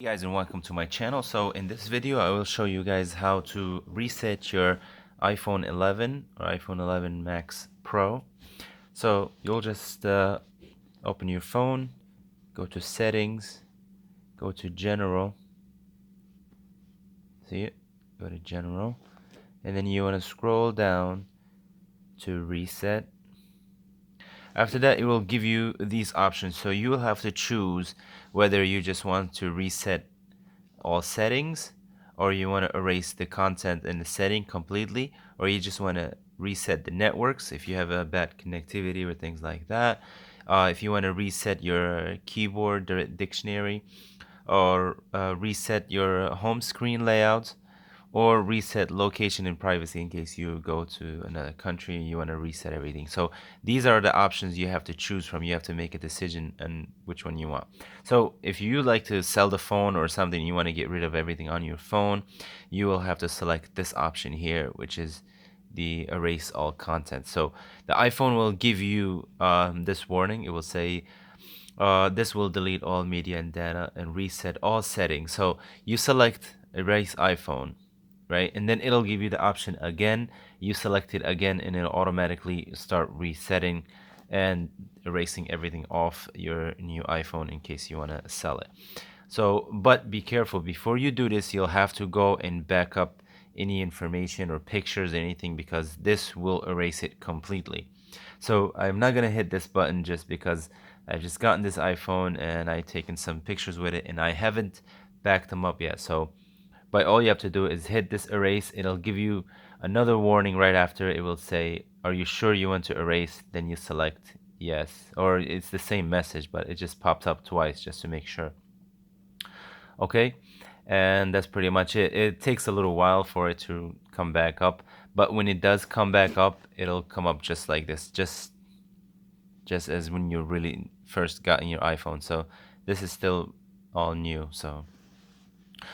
Hey guys, and welcome to my channel. So in this video I will show you guys how to reset your iPhone 11 or iPhone 11 Max Pro. So you'll just open your phone, go to settings, go to general, see it, go to general, and then you want to scroll down to reset. After that, it will give you these options, so you will have to choose whether you just want to reset all settings, or you want to erase the content in the setting completely, or you just want to reset the networks if you have a bad connectivity or things like that. If you want to reset your keyboard dictionary, or reset your home screen layout, or reset location and privacy in case you go to another country and you want to reset everything. So these are the options you have to choose from. You have to make a decision on which one you want. So if you like to sell the phone or something, you want to get rid of everything on your phone, you will have to select this option here, which is the erase all content. So the iPhone will give you this warning. It will say this will delete all media and data and reset all settings. So you select erase iPhone, right? And then it'll give you the option again. You select it again and it'll automatically start resetting and erasing everything off your new iPhone in case you want to sell it. So, but be careful. Before you do this, you'll have to go and back up any information or pictures, anything, because this will erase it completely. So I'm not gonna hit this button just because I've just gotten this iPhone and I've taken some pictures with it and I haven't backed them up yet. So but all you have to do is hit this erase. It'll give you another warning right after. It will say, are you sure you want to erase? Then you select yes, or it's the same message, but it just pops up twice just to make sure. Okay, and that's pretty much it. It takes a little while for it to come back up, but when it does come back up, it'll come up just like this, just as when you really first got in your iPhone. So this is still all new. So